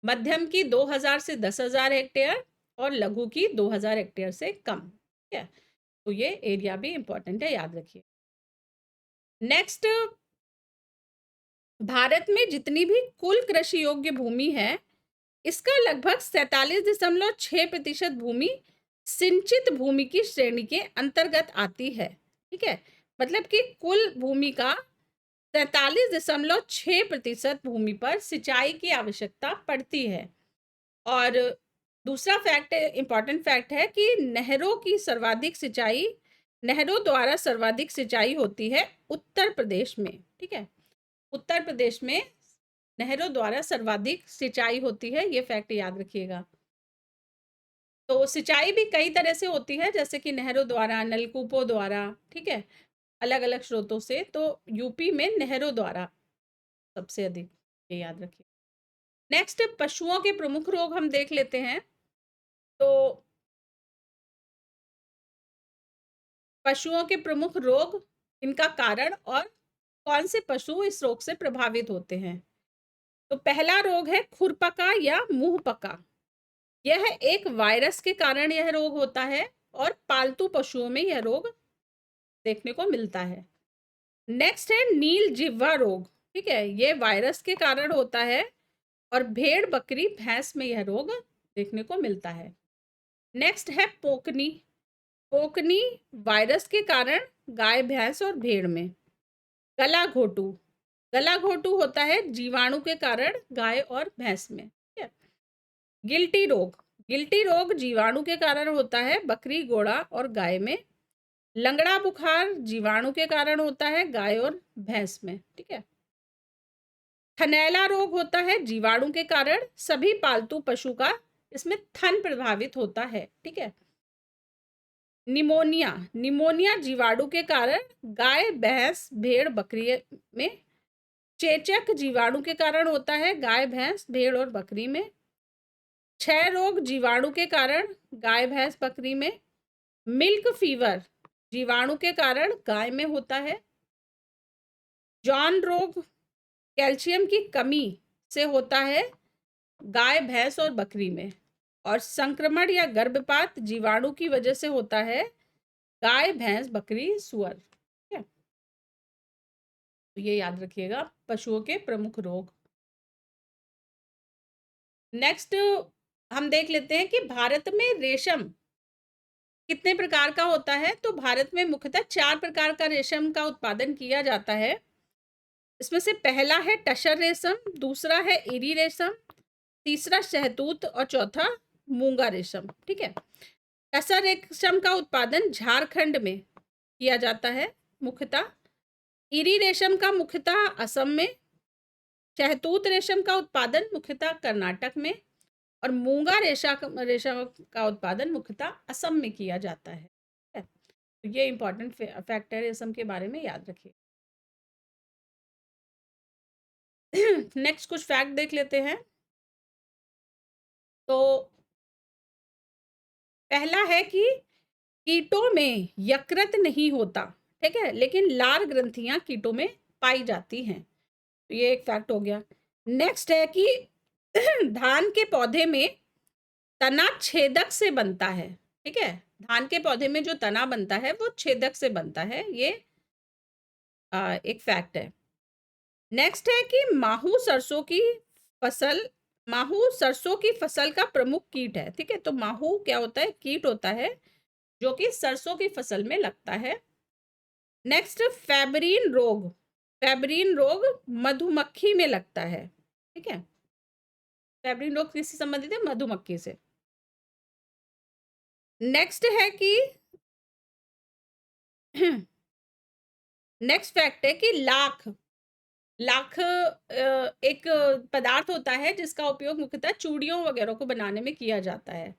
मध्यम की 2,000 से 10,000 हेक्टेयर और लघु की 2,000 हेक्टेयर से कम। ठीक है। तो ये एरिया भी इंपॉर्टेंट है, याद रखिए। नेक्स्ट, भारत में जितनी भी कुल कृषि योग्य भूमि है, इसका लगभग 47.6% भूमि सिंचित भूमि की श्रेणी के अंतर्गत आती है। ठीक है, मतलब कि कुल भूमि का 43.6% भूमि पर सिंचाई की आवश्यकता पड़ती है। और दूसरा फैक्ट, इंपॉर्टेंट फैक्ट है कि नहरों द्वारा सर्वाधिक सिंचाई होती है उत्तर प्रदेश में। ठीक है, उत्तर प्रदेश में नहरों द्वारा सर्वाधिक सिंचाई होती है, ये फैक्ट याद रखिएगा। तो सिंचाई भी कई तरह से होती है, जैसे कि नहरों द्वारा, नलकूपों द्वारा, ठीक है, अलग अलग स्रोतों से। तो यूपी में नहरों द्वारा सबसे अधिक, ये याद रखिए। नेक्स्ट, पशुओं के प्रमुख रोग हम देख लेते हैं। तो पशुओं के प्रमुख रोग, इनका कारण और कौन से पशु इस रोग से प्रभावित होते हैं। तो पहला रोग है खुरपका या मुंहपका। यह एक वायरस के कारण यह रोग होता है और पालतू पशुओं में यह रोग देखने को मिलता है। नेक्स्ट है नील जिह्वा रोग। ठीक है, यह वायरस के कारण होता है और भेड़, बकरी, भैंस में यह रोग देखने को मिलता है। नेक्स्ट है पोकनी। पोकनी वायरस के कारण गाय, भैंस और भेड़ में। गला घोटू, गला घोटू होता है जीवाणु के कारण गाय और भैंस में। ठीक है। गिल्टी रोग, गिल्टी रोग जीवाणु के कारण होता है बकरी, घोड़ा और गाय में। लंगड़ा बुखार जीवाणु के कारण होता है गाय और भैंस में। ठीक है। थनैला रोग होता है जीवाणु के कारण, सभी पालतू पशु का इसमें थन प्रभावित होता है, ठीक है। निमोनिया, निमोनिया जीवाणु के कारण गाय, भैंस, भेड़, बकरी में। चेचक जीवाणु के कारण होता है गाय, भैंस, भेड़ और बकरी में। क्षय रोग जीवाणु के कारण गाय, भैंस, बकरी में। मिल्क फीवर जीवाणु के कारण गाय में होता है। जॉन रोग कैल्शियम की कमी से होता है गाय, भैंस और बकरी में। और संक्रमण या गर्भपात जीवाणु की वजह से होता है गाय, भैंस, बकरी, सुअर, ठीक है। तो ये याद रखिएगा पशुओं के प्रमुख रोग। नेक्स्ट हम देख लेते हैं कि भारत में रेशम कितने प्रकार का होता है। तो भारत में मुख्यतः 4 प्रकार का रेशम का उत्पादन किया जाता है। इसमें से पहला है टसर रेशम, दूसरा है इरी रेशम, तीसरा शहतूत और चौथा मूंगा रेशम, ठीक है। टसर रेशम का उत्पादन झारखंड में किया जाता है मुख्यतः। इरी रेशम का मुख्यतः असम में। शहतूत रेशम का उत्पादन मुख्यतः कर्नाटक में। और मूंगा रेशम का उत्पादन मुख्यतः असम में किया जाता है, ठीक है? तो ये इंपॉर्टेंट फैक्ट है रेशम के बारे में, याद रखिए। नेक्स्ट कुछ फैक्ट देख लेते हैं। तो पहला है कि कीटों में यकृत नहीं होता, ठीक है, लेकिन लार ग्रंथियां कीटों में पाई जाती हैं। तो ये एक फैक्ट हो गया। नेक्स्ट है कि धान के पौधे में तना छेदक से बनता है, ठीक है। धान के पौधे में जो तना बनता है वो छेदक से बनता है, ये एक फैक्ट है। नेक्स्ट है कि माहू सरसों की फसल का प्रमुख कीट है, ठीक है। तो माहू क्या होता है, कीट होता है जो कि सरसों की फसल में लगता है। नेक्स्ट फैबरीन रोग मधुमक्खी में लगता है, ठीक है। फैबरीन रोग किससे संबंधित है, मधुमक्खी से। नेक्स्ट है कि नेक्स्ट फैक्ट है कि लाख लाख एक पदार्थ होता है जिसका उपयोग मुख्यतः चूड़ियों वगैरह को बनाने में किया जाता है।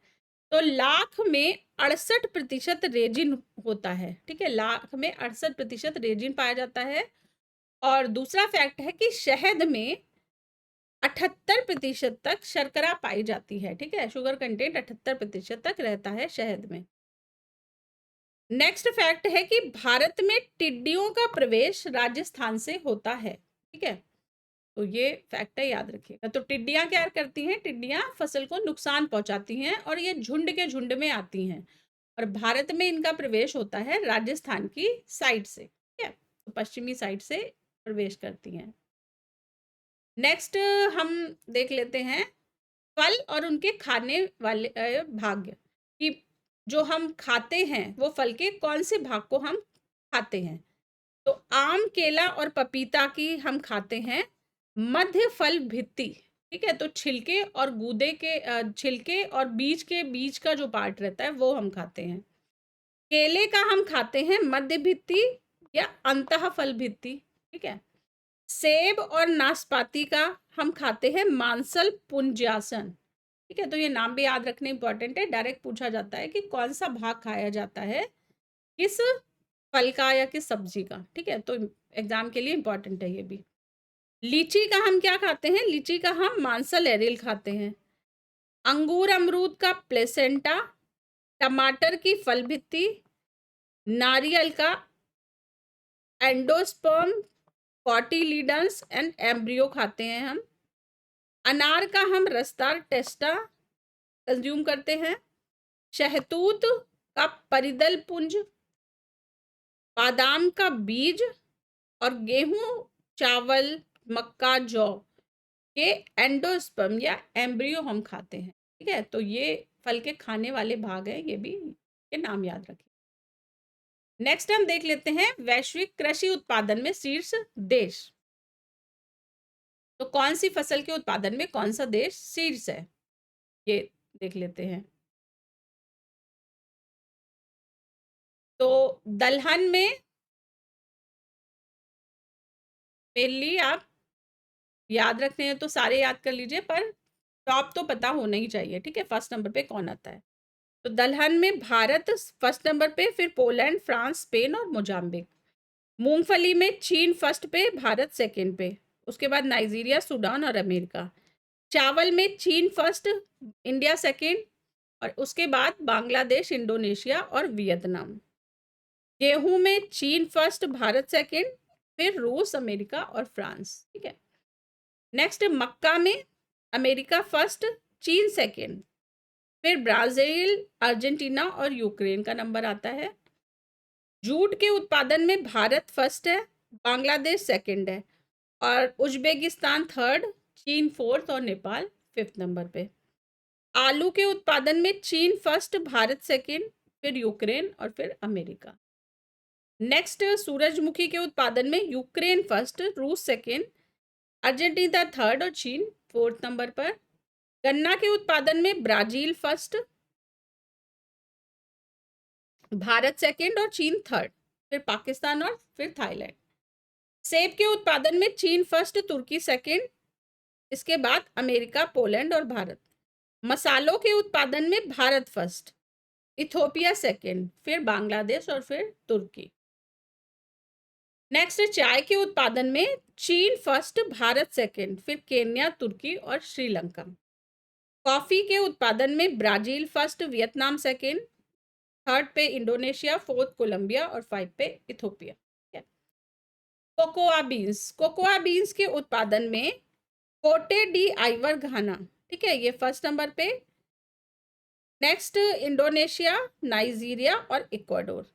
तो लाख में 68% रेजिन होता है, ठीक है। लाख में 68% रेजिन पाया जाता है। और दूसरा फैक्ट है कि शहद में 78% तक शर्करा पाई जाती है, ठीक है। शुगर कंटेंट 78% तक रहता है शहद में। नेक्स्ट फैक्ट है कि भारत में टिड्डियों का प्रवेश राजस्थान से होता है, ठीक है। तो ये फैक्ट है, याद रखिएगा। तो टिड्डियां क्या करती हैं, टिड्डियां फसल को नुकसान पहुंचाती हैं और ये झुंड के झुंड में आती हैं। और भारत में इनका प्रवेश होता है राजस्थान की साइड से, ठीक है। तो पश्चिमी साइड से प्रवेश करती हैं। नेक्स्ट हम देख लेते हैं फल और उनके खाने वाले भाग्य, कि जो हम खाते हैं वो फल के कौन से भाग को हम खाते हैं। तो आम, केला और पपीता की हम खाते हैं मध्य फल भित्ति, ठीक है। तो छिलके और गूदे के छिलके और बीज के बीच का जो पार्ट रहता है वो हम खाते हैं। केले का हम खाते हैं मध्य भित्ति या अंतः फल भित्ति, ठीक है। सेब और नाशपाती का हम खाते हैं मांसल पुंजासन, ठीक है। तो ये नाम भी याद रखने इंपॉर्टेंट है, डायरेक्ट पूछा जाता है कि कौन सा भाग खाया जाता है किस फल का या किस सब्जी का, ठीक है। तो एग्जाम के लिए इंपॉर्टेंट है ये भी। लीची का हम क्या खाते हैं, लीची का हम मांसल एरियल खाते हैं। अंगूर अमरूद का प्लेसेंटा, टमाटर की फल भित्ति, नारियल का एंडोस्पर्म, कॉटिलीडन्स एंड एम्ब्रियो खाते हैं हम। अनार का हम रसदार टेस्टा कंज्यूम करते हैं। शहतूत का परिदल पुंज, बादाम का बीज और गेहूं, चावल, मक्का, जौ के एंडोस्पर्म या एम्ब्रियो हम खाते हैं, ठीक है। तो ये फल के खाने वाले भाग हैं, ये भी ये नाम याद रखें। नेक्स्ट हम देख लेते हैं वैश्विक कृषि उत्पादन में शीर्ष देश। तो कौन सी फसल के उत्पादन में कौन सा देश शीर्ष है, ये देख लेते हैं। तो दलहन में, मेनली आप याद रखने हैं तो सारे याद कर लीजिए, पर टॉप तो पता होना ही चाहिए, ठीक है। फर्स्ट नंबर पे कौन आता है? तो दलहन में भारत फर्स्ट नंबर पे, फिर पोलैंड, फ्रांस, स्पेन और मोजाम्बिक। मूंगफली में चीन फर्स्ट पे, भारत सेकंड पे, उसके बाद नाइजीरिया, सूडान और अमेरिका। चावल में चीन फर्स्ट, इंडिया सेकंड, और उसके बाद बांग्लादेश, इंडोनेशिया और वियतनाम। गेहूं में चीन फर्स्ट, भारत सेकंड, फिर रूस, अमेरिका और फ्रांस, ठीक है। नेक्स्ट मक्का में अमेरिका फर्स्ट, चीन सेकंड, फिर ब्राजील, अर्जेंटीना और यूक्रेन का नंबर आता है। जूट के उत्पादन में भारत फर्स्ट है, बांग्लादेश सेकंड है, और उज्बेकिस्तान थर्ड, चीन फोर्थ और नेपाल फिफ्थ नंबर पे। आलू के उत्पादन में चीन फर्स्ट, भारत सेकंड, फिर यूक्रेन और फिर अमेरिका। नेक्स्ट सूरजमुखी के उत्पादन में यूक्रेन फर्स्ट, रूस सेकंड, अर्जेंटीना थर्ड और चीन फोर्थ नंबर पर। गन्ना के उत्पादन में ब्राजील फर्स्ट, भारत सेकंड और चीन थर्ड, फिर पाकिस्तान और फिर थाईलैंड। सेब के उत्पादन में चीन फर्स्ट, तुर्की सेकंड, इसके बाद अमेरिका, पोलैंड और भारत। मसालों के उत्पादन में भारत फर्स्ट, इथोपिया सेकंड, फिर बांग्लादेश और फिर तुर्की। नेक्स्ट चाय के उत्पादन में चीन फर्स्ट, भारत सेकंड, फिर केन्या, तुर्की और श्रीलंका। कॉफी के उत्पादन में Brazil first, Vietnam second, third पे इंडोनेशिया, फोर्थ कोलंबिया और फाइव पे Ethiopia. Cocoa beans, cocoa beans के उत्पादन में कोटे डी आइवर घाना, ठीक है, ये फर्स्ट नंबर पे। नेक्स्ट इंडोनेशिया, नाइजीरिया और इक्वाडोर।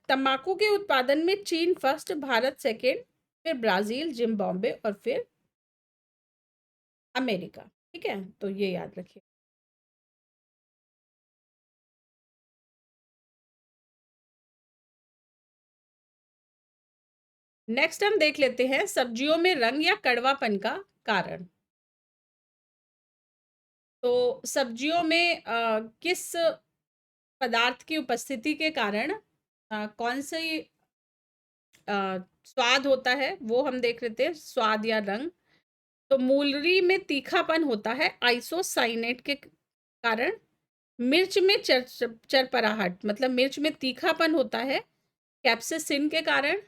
तंबाकू के उत्पादन में चीन फर्स्ट, भारत सेकंड, फिर ब्राजील, जिम्बाब्वे और फिर अमेरिका, ठीक है, तो ये याद रखिए। नेक्स्ट हम देख लेते हैं सब्जियों में रंग या कड़वापन का कारण। तो सब्जियों में किस पदार्थ की उपस्थिति के कारण कौन सी स्वाद होता है वो हम देख लेते हैं, स्वाद या रंग। तो मूलरी में तीखापन होता है आइसोसाइनेट के कारण। मिर्च में चरपराहट, मतलब मिर्च में तीखापन होता है कैप्सिसिन के कारण।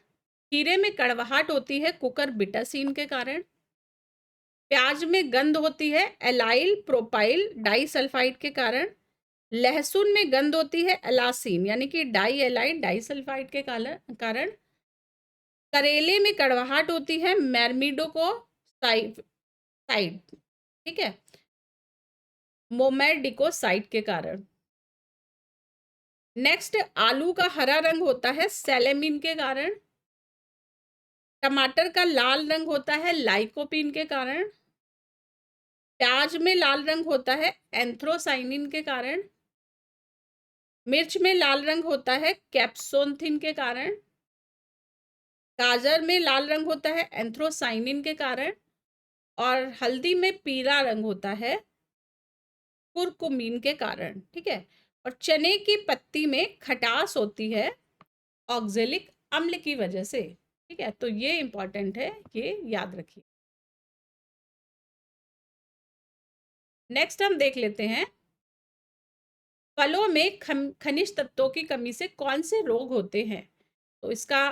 खीरे में कड़वाहट होती है कुकर बिटासिन के कारण। प्याज में गंध होती है एलाइल प्रोपाइल डाइसल्फाइड के कारण। लहसुन में गंध होती है एलासीन यानी कि डाई एलाइड डाइसल्फाइड के कारण। करेले में कड़वाहट होती है मैर्मिडो साइड, ठीक है, मोमेडिकोसाइड के कारण। नेक्स्ट आलू का हरा रंग होता है सेलेमिन के कारण। टमाटर का लाल रंग होता है लाइकोपिन के कारण। प्याज में लाल रंग होता है एंथ्रोसाइनिन के कारण। मिर्च में लाल रंग होता है कैप्सोन्थिन के कारण। गाजर में लाल रंग होता है एंथ्रोसाइनिन के कारण। और हल्दी में पीला रंग होता है कुरकुमीन के कारण, ठीक है। और चने की पत्ती में खटास होती है ऑक्जेलिक अम्ल की वजह से, ठीक है, तो ये इंपॉर्टेंट है, ये याद रखिए। नेक्स्ट हम देख लेते हैं फलों में खनिज तत्वों की कमी से कौन से रोग होते हैं। तो इसका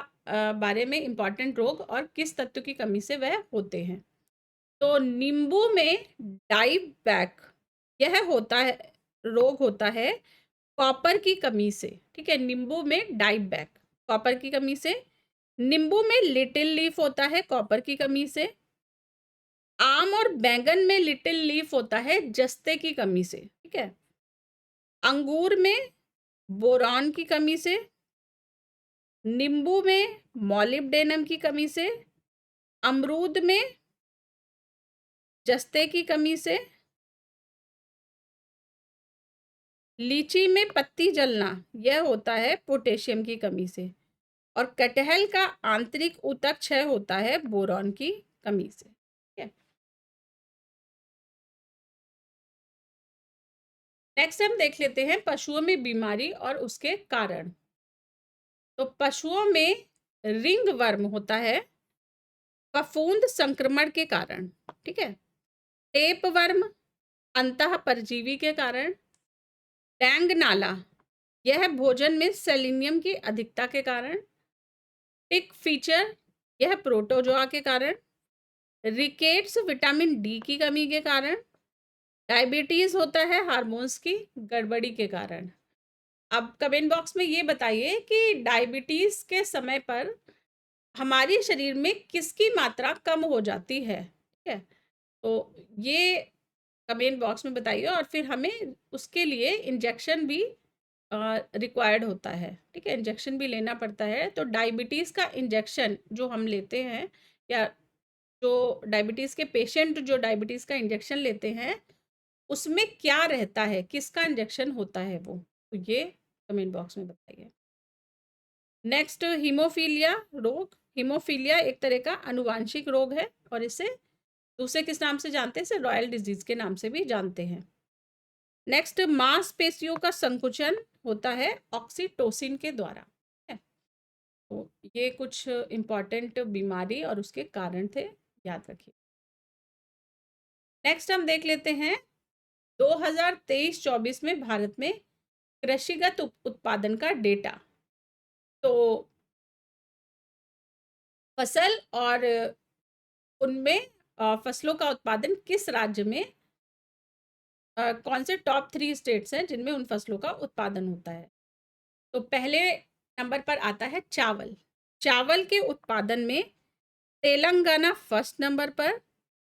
बारे में इंपॉर्टेंट रोग और किस तत्व की कमी से वह होते हैं। तो नींबू में डाइबैक, यह होता है, रोग होता है कॉपर की कमी से, ठीक है, नींबू में डाइबैक कॉपर की कमी से। नींबू में लिटिल लीफ होता है कॉपर की कमी से। आम और बैंगन में लिटिल लीफ होता है जस्ते की कमी से, ठीक है। अंगूर में बोरान की कमी से। नींबू में मॉलिब्डेनम की कमी से। अमरूद में जस्ते की कमी से। लीची में पत्ती जलना, यह होता है पोटेशियम की कमी से। और कटहल का आंतरिक ऊतक क्षय होता है बोरॉन की कमी से, ठीक है। नेक्स्ट हम देख लेते हैं पशुओं में बीमारी और उसके कारण। तो पशुओं में रिंग वर्म होता है फफूंद संक्रमण के कारण, ठीक है। टेप वर्म अंतः परजीवी के कारण। डैंग नाला, यह भोजन में सेलिनियम की अधिकता के कारण। टिक फीचर, यह प्रोटोजोआ के कारण। रिकेट्स विटामिन डी की कमी के कारण। डायबिटीज होता है हार्मोन्स की गड़बड़ी के कारण। अब कमेंट बॉक्स में ये बताइए कि डायबिटीज के समय पर हमारे शरीर में किसकी मात्रा कम हो जाती है, ठीक है। तो ये कमेंट बॉक्स में बताइए और फिर हमें उसके लिए इंजेक्शन भी रिक्वायर्ड होता है, ठीक है। इंजेक्शन भी लेना पड़ता है। तो डायबिटीज़ का इंजेक्शन जो हम लेते हैं, या जो डायबिटीज़ के पेशेंट जो डायबिटीज़ का इंजेक्शन लेते हैं, उसमें क्या रहता है, किसका इंजेक्शन होता है वो, तो ये कमेंट बॉक्स में बताइए। नेक्स्ट, हीमोफीलिया रोग। हीमोफीलिया एक तरह का आनुवांशिक रोग है और इसे दूसरे किस नाम से जानते हैं, इसे रॉयल डिजीज के नाम से भी जानते हैं। नेक्स्ट, मांसपेशियों का संकुचन होता है ऑक्सीटोसिन के द्वारा, है। तो ये कुछ इंपॉर्टेंट बीमारी और उसके कारण थे, याद रखिए। नेक्स्ट हम देख लेते हैं 2023-24 में भारत में कृषिगत उत्पादन का डेटा। तो फसल और उनमें फसलों का उत्पादन किस राज्य में, कौन से टॉप 3 स्टेट्स हैं जिनमें उन फसलों का उत्पादन होता है। तो पहले नंबर पर आता है चावल। चावल के उत्पादन में तेलंगाना फर्स्ट नंबर पर,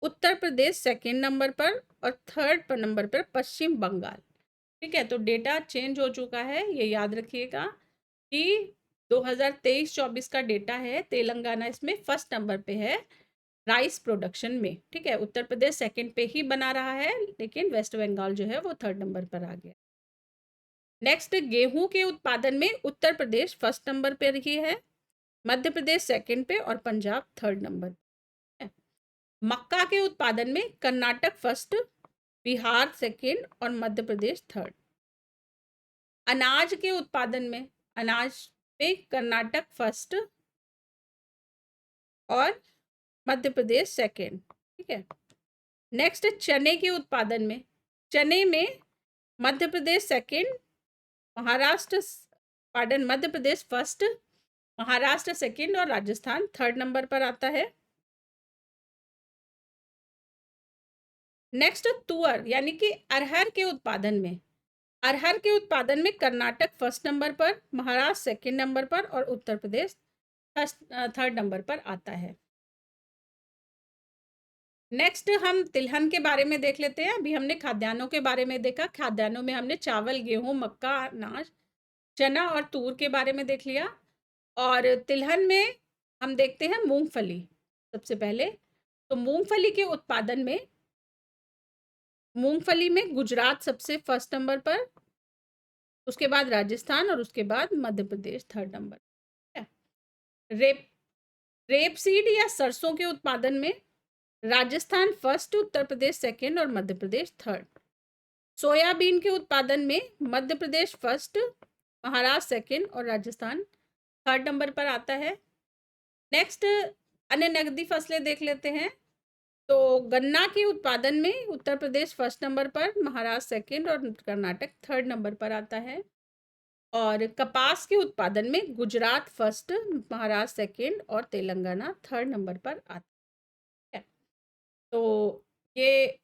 उत्तर प्रदेश सेकंड नंबर पर और थर्ड नंबर पर पश्चिम बंगाल, ठीक है। तो डेटा चेंज हो चुका है, ये याद रखिएगा कि 2023-24 का डेटा है। तेलंगाना इसमें फर्स्ट नंबर पे है राइस प्रोडक्शन में, ठीक है। उत्तर प्रदेश सेकंड पे ही बना रहा है, लेकिन वेस्ट बंगाल जो है वो थर्ड नंबर पर आ गया। नेक्स्ट, गेहूं के उत्पादन में उत्तर प्रदेश फर्स्ट नंबर पे रही है, मध्य प्रदेश सेकंड पे और पंजाब थर्ड नंबर पे। मक्का के उत्पादन में कर्नाटक फर्स्ट, बिहार सेकंड और मध्य प्रदेश थर्ड। अनाज के उत्पादन में, अनाज में कर्नाटक फर्स्ट और मध्य प्रदेश सेकंड, ठीक है। नेक्स्ट, चने के उत्पादन में, चने में Madhya Pradesh second, Madhya Pradesh first, Maharashtra second और राजस्थान थर्ड नंबर पर आता है। नेक्स्ट, तुअर यानी कि अरहर के उत्पादन में, अरहर के उत्पादन में कर्नाटक फर्स्ट नंबर पर, महाराष्ट्र सेकंड नंबर पर और उत्तर प्रदेश थर्ड नंबर पर आता है। नेक्स्ट हम तिलहन के बारे में देख लेते हैं। अभी हमने खाद्यान्नों के बारे में देखा, खाद्यान्नों में हमने चावल, गेहूं, मक्का, अनाज, चना और तूर के बारे में देख लिया। और तिलहन में हम देखते हैं मूंगफली सबसे पहले। तो मूंगफली में गुजरात सबसे फर्स्ट नंबर पर, उसके बाद राजस्थान और उसके बाद मध्य प्रदेश थर्ड नंबर, ठीक है। रेपसीड या सरसों के उत्पादन में राजस्थान फर्स्ट, उत्तर प्रदेश सेकंड और मध्य प्रदेश थर्ड। सोयाबीन के उत्पादन में मध्य प्रदेश फर्स्ट, महाराष्ट्र सेकंड और राजस्थान थर्ड नंबर पर आता है। नेक्स्ट, अन्य नकदी फसलें देख लेते हैं। तो गन्ना के उत्पादन में उत्तर प्रदेश फर्स्ट नंबर पर, महाराष्ट्र सेकंड और कर्नाटक थर्ड नंबर पर आता है। और कपास के उत्पादन में गुजरात फर्स्ट, महाराष्ट्र सेकंड और तेलंगाना थर्ड नंबर पर आता है। तो ये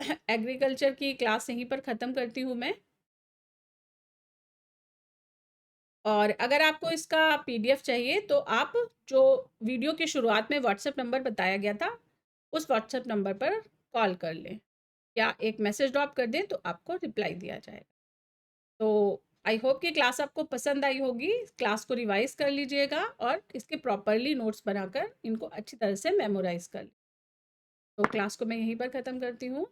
एग्रीकल्चर की क्लास यहीं पर ख़त्म करती हूँ मैं। और अगर आपको इसका पीडीएफ चाहिए तो आप जो वीडियो की शुरुआत में व्हाट्सएप नंबर बताया गया था, उस व्हाट्सएप नंबर पर कॉल कर लें या एक मैसेज ड्रॉप कर दें तो आपको रिप्लाई दिया जाएगा। तो आई होप कि क्लास आपको पसंद आई होगी। क्लास को रिवाइज कर लीजिएगा और इसके प्रॉपरली नोट्स बनाकर इनको अच्छी तरह से मेमोराइज कर लें। तो क्लास को मैं यहीं पर ख़त्म करती हूँ।